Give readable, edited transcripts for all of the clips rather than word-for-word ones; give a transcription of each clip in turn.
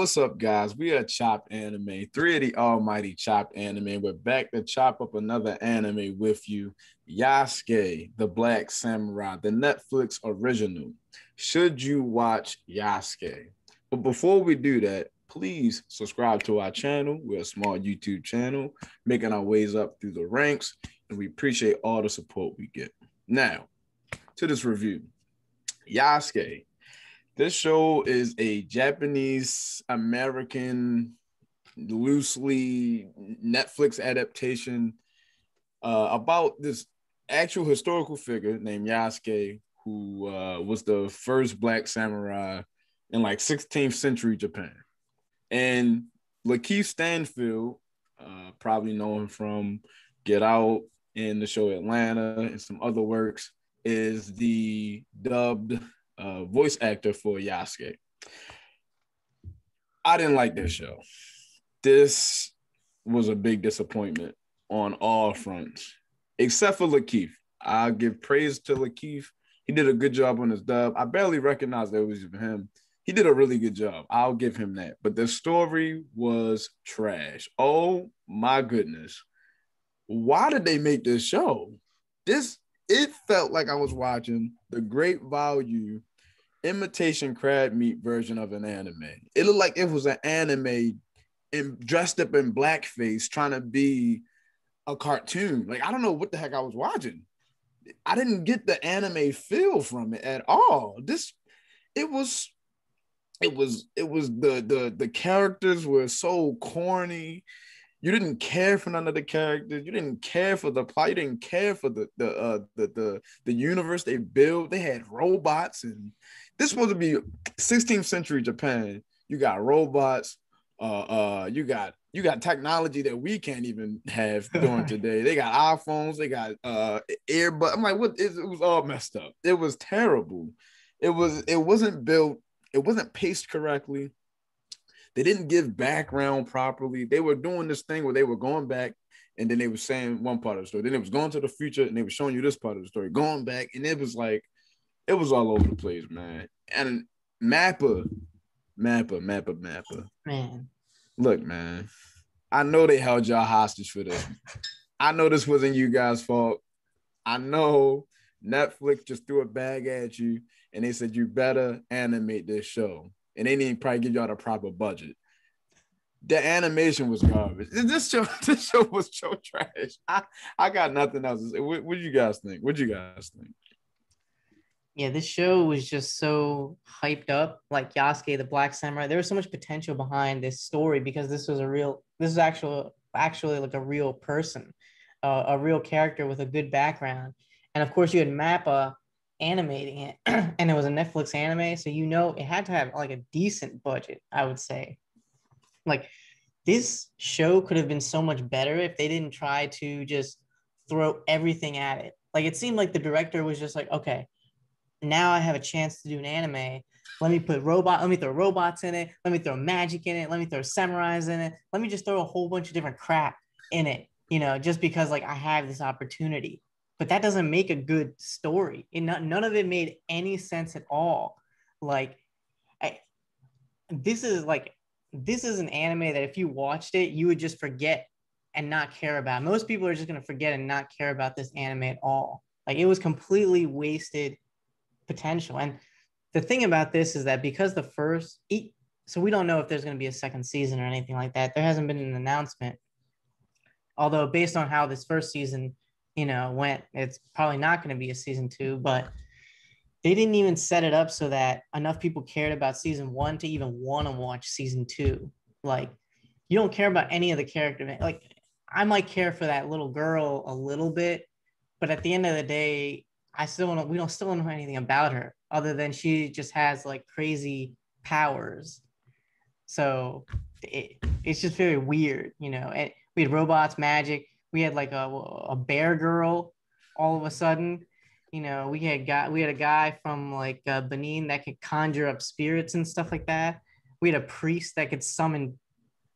what's up, guys? We are Chopped Anime, three of the almighty Chopped Anime. We're back to chop up another anime with you, Yasuke, the Black Samurai, the Netflix original. Should you watch Yasuke? But before we do that, please subscribe to our channel. We're a small YouTube channel, making our ways up through the ranks, and we appreciate all the support we get. Now, to this review, Yasuke. This show is a Japanese American, loosely Netflix adaptation about this actual historical figure named Yasuke, who was the first Black samurai in like 16th century Japan. And Lakeith Stanfield, probably know him from Get Out and the show Atlanta and some other works, is the dubbed voice actor for Yasuke. I didn't like this show. This was a big disappointment on all fronts, except for Lakeith. I'll give praise to Lakeith. He did a good job on his dub. I barely recognized that it was him. He did a really good job. I'll give him that. But the story was trash. Oh my goodness. Why did they make this show? It felt like I was watching the Great Value imitation crab meat version of an anime. It looked like it was an anime dressed up in blackface trying to be a cartoon. Like, I don't know what the heck I was watching. I didn't get the anime feel from it at all. The characters were so corny. You didn't care for none of the characters. You didn't care for the plot. You didn't care for the universe they built. They had robots, and this is supposed to be 16th century Japan. You got robots. You got technology that we can't even have during today. They got iPhones. They got earbuds. I'm like, what? It was all messed up. It was terrible. It wasn't built. It wasn't paced correctly. They didn't give background properly. They were doing this thing where they were going back and then they were saying one part of the story. Then it was going to the future and they were showing you this part of the story, going back. And it was like, it was all over the place, man. And Mappa. Man. Look, man, I know they held y'all hostage for this. I know this wasn't you guys' fault. I know Netflix just threw a bag at you and they said, you better animate this show. And they didn't probably give y'all the proper budget. The animation was garbage. This show was so trash. I got nothing else to say. What do you guys think? Yeah, this show was just so hyped up, like Yasuke, the Black Samurai. There was so much potential behind this story because this is actually like a real person, a real character with a good background. And of course, you had Mappa animating it, and it was a Netflix anime, so it had to have like a decent budget, I would say. Like, this show could have been so much better if they didn't try to just throw everything at it. Like, it seemed like the director was just like, okay, now I have a chance to do an anime. Let me throw robots in it. Let me throw magic in it. Let me throw samurais in it. Let me just throw a whole bunch of different crap in it, just because like I have this opportunity. But that doesn't make a good story. None of it made any sense at all. Like, this is an anime that if you watched it, you would just forget and not care about. Most people are just going to forget and not care about this anime at all. Like, it was completely wasted potential. And the thing about this is that because so we don't know if there's going to be a second season or anything like that. There hasn't been an announcement. Although based on how this first season went, it's probably not going to be a season 2, but they didn't even set it up so that enough people cared about season 1 to even want to watch season 2. Like, you don't care about any of the characters. Like, I might care for that little girl a little bit, but at the end of the day, we still don't know anything about her other than she just has like crazy powers. So it's just very weird, And we had robots, magic. We had like a bear girl all of a sudden. We had a guy from like Benin that could conjure up spirits and stuff like that. We had a priest that could summon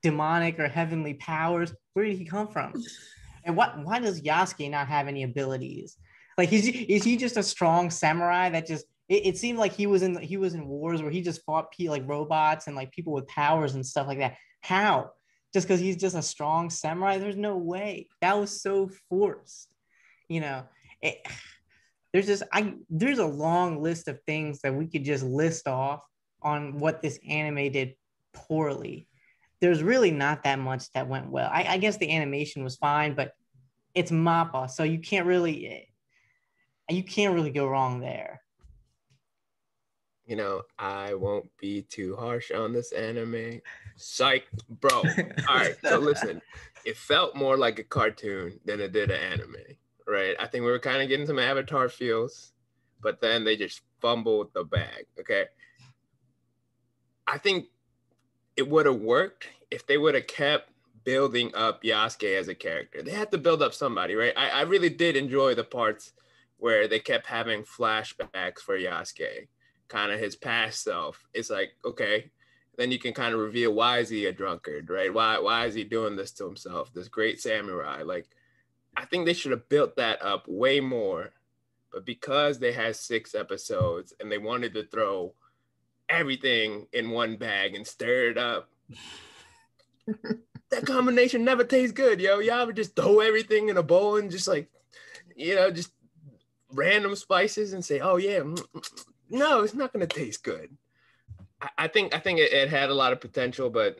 demonic or heavenly powers. Where did he come from? And why does Yasuke not have any abilities? Like, is he just a strong samurai that just It seemed like he was in wars where he just fought like robots and like people with powers and stuff like that. How? Just because he's just a strong samurai? There's no way. That was so forced. You know, it, there's a long list of things that we could just list off on what this anime did poorly. There's really not that much that went well. I guess the animation was fine, but it's Mappa, so you can't really go wrong there. I won't be too harsh on this anime. Psych, bro. All right, so listen, it felt more like a cartoon than it did an anime, right? I think we were kind of getting some Avatar feels, but then they just fumbled the bag, okay? I think it would have worked if they would have kept building up Yasuke as a character. They had to build up somebody, right? I really did enjoy the parts where they kept having flashbacks for Yasuke, kind of his past self. It's like, okay, then you can kind of reveal, why is he a drunkard, right? Why is he doing this to himself? This great samurai. Like, I think they should have built that up way more. But because they had 6 episodes and they wanted to throw everything in one bag and stir it up, that combination never tastes good, yo. Y'all would just throw everything in a bowl and just like, just random spices and say, oh yeah, no, it's not gonna taste good. I think it had a lot of potential, but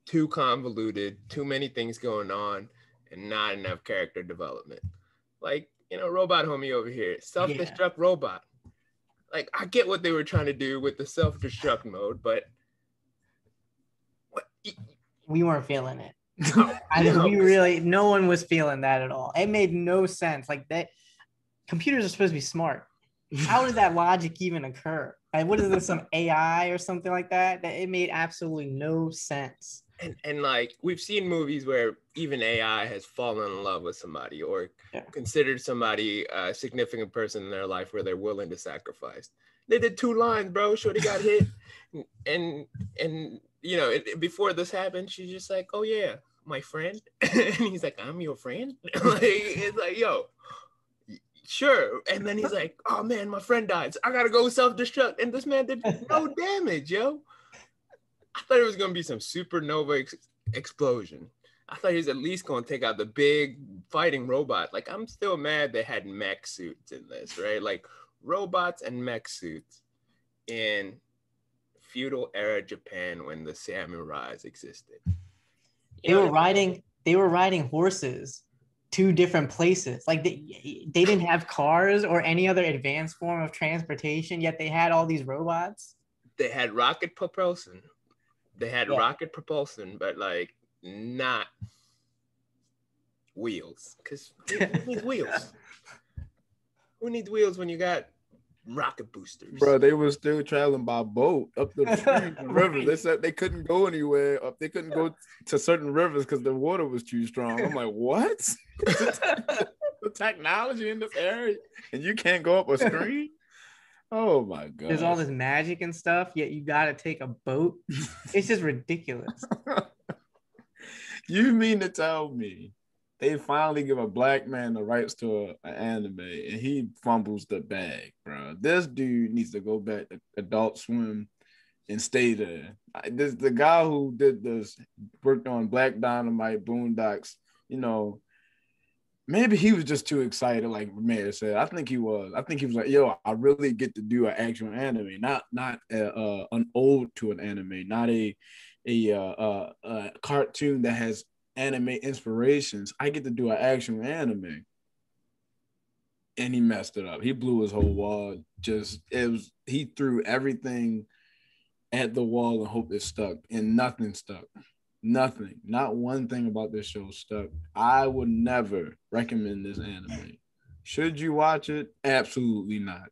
too convoluted, too many things going on, and not enough character development. Like, robot homie over here, self-destruct robot. Like, I get what they were trying to do with the self-destruct mode, but we weren't feeling it. No one was feeling that at all. It made no sense. Like, that computers are supposed to be smart. How did that logic even occur? Like, what is this, some AI or something like that? That it made absolutely no sense. And like, we've seen movies where even AI has fallen in love with somebody or considered somebody a significant person in their life where they're willing to sacrifice. They did 2 lines, bro. Shorty got hit, and before this happened, she's just like, oh yeah, my friend, and he's like, I'm your friend. Like, it's like, yo, sure. And then he's like, oh man, my friend died, so I gotta go self-destruct, and this man did no damage, yo. I thought it was gonna be some supernova explosion. I thought he was at least gonna take out the big fighting robot. Like, I'm still mad they had mech suits in this, right? Like, robots and mech suits in feudal era Japan when the samurais existed. They were riding horses to different places. Like, they didn't have cars or any other advanced form of transportation, yet they had all these robots. They had rocket propulsion. But like, not wheels. Because who needs wheels? Who needs wheels when you got rocket boosters? Bro, they were still traveling by boat up the streams and rivers. They said they couldn't go anywhere. They couldn't go to certain rivers because the water was too strong. I'm like, what? The technology in this area, and you can't go up a stream? Oh my god! There's all this magic and stuff, yet you gotta take a boat. It's just ridiculous. You mean to tell me they finally give a black man the rights to an anime and he fumbles the bag, bro? This dude needs to go back to Adult Swim and stay there. The guy who did this worked on Black Dynamite, Boondocks. Maybe he was just too excited, like Mayor said. I think he was like, yo, I really get to do an actual anime, not an ode to an anime, not a cartoon that has anime inspirations. I get to do an actual anime. And he messed it up. He blew his whole wall. He threw everything at the wall and hoped it stuck, and nothing stuck. Nothing, not one thing about this show stuck. I would never recommend this anime. Should you watch it? Absolutely not.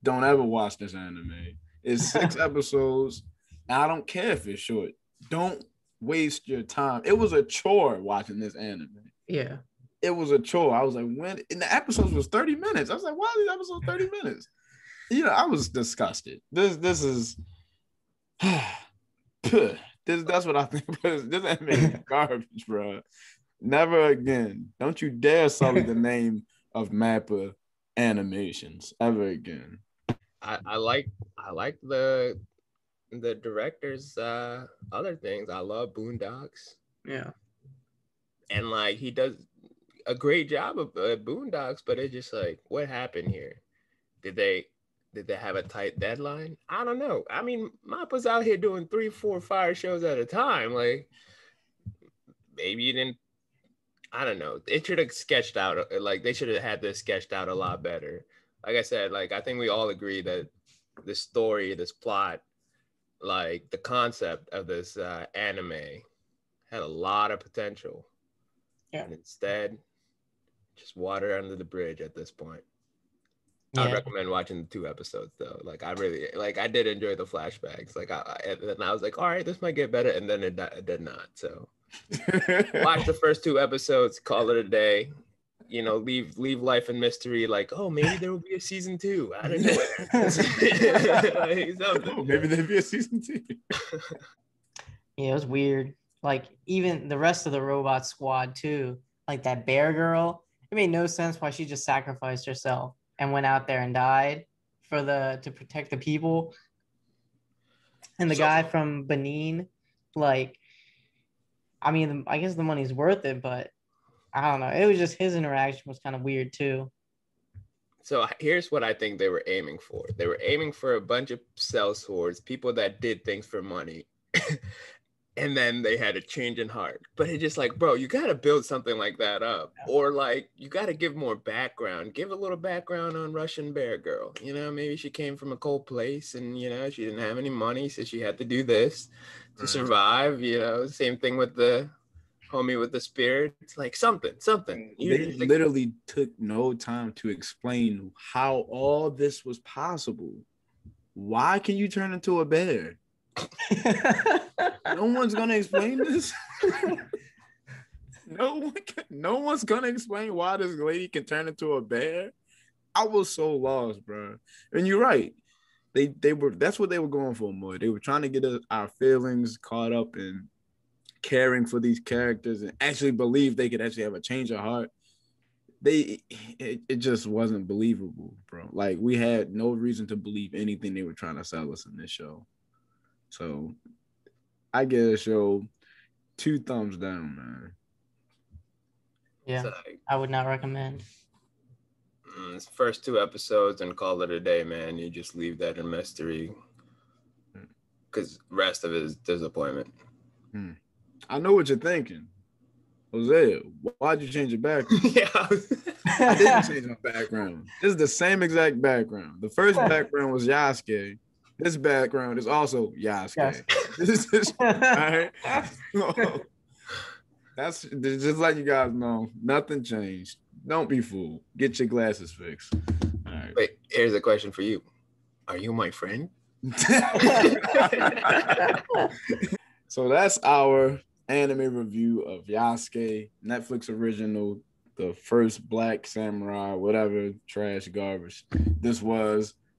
Don't ever watch this anime. It's 6 episodes. And I don't care if it's short. Don't waste your time. It was a chore watching this anime. Yeah. It was a chore. I was like, when? And the episodes was 30 minutes. I was like, why are these episodes 30 minutes? I was disgusted. This is that's what I think. This anime is garbage, bro. Never again. Don't you dare sully the name of Mappa Animations ever again. I like the director's other things. I love Boondocks. Yeah. And like he does a great job of Boondocks, but it's just like, what happened here? Did they have a tight deadline? I don't know. I mean, Mappa's out here doing 3, 4, 5 shows at a time. Like, maybe you didn't. I don't know. It should have sketched out. Like, they should have had this sketched out a lot better. Like I said, like I think we all agree that this story, this plot, like the concept of this anime had a lot of potential. Yeah. And instead, just water under the bridge at this point. Yeah. I'd recommend watching the 2 episodes though. Like I really like. I did enjoy the flashbacks. Like and then I was like, all right, this might get better, and then it did not. So watch the first 2 episodes, call it a day. You know, leave life in mystery. Like, oh, maybe there will be a season 2. I don't know. Like, oh, maybe there'll be a season 2. Yeah, it was weird. Like even the rest of the robot squad too. Like that bear girl. It made no sense why she just sacrificed herself and went out there and died to protect the people. And the guy from Benin, like, I mean, I guess the money's worth it, but I don't know. It was just his interaction was kind of weird too. So here's what I think they were aiming for. They were aiming for a bunch of sellswords, people that did things for money. And then they had a change in heart. But it's just like, bro, you got to build something like that up. Or like, you got to give more background. Give a little background on Russian Bear Girl. You know, maybe she came from a cold place and, you know, she didn't have any money. So she had to do this to survive. You know, same thing with the homie with the spirit. It's like something. They literally took no time to explain how all this was possible. Why can you turn into a bear? No one's gonna explain this. No one's gonna explain why this lady can turn into a bear. I was so lost, bro. And you're right. That's what they were going for more. They were trying to get our feelings caught up in caring for these characters and actually believe they could actually have a change of heart. It just wasn't believable, bro. Like we had no reason to believe anything they were trying to sell us in this show. So I give a show 2 thumbs down, man. Yeah, so, I would not recommend. First 2 episodes and call it a day, man. You just leave that in mystery because rest of it is disappointment. I know what you're thinking. Jose, why'd you change your background? Yeah. I didn't change my background. This is the same exact background. The first background was Yasuke. This background is also Yasuke. Yes. All right. That's just like you guys know, nothing changed. Don't be fooled. Get your glasses fixed. All right. Wait, here's a question for you. Are you my friend? So that's our anime review of Yasuke, Netflix original, the first Black Samurai, whatever, trash garbage.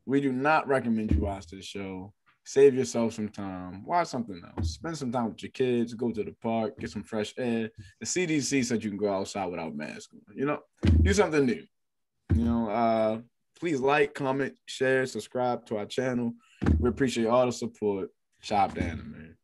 We do not recommend you watch this show. Save yourself some time. Watch something else. Spend some time with your kids. Go to the park. Get some fresh air. The CDC said you can go outside without masks on. You know, do something new. You know, please like, comment, share, subscribe to our channel. We appreciate all the support. Chopped Anime.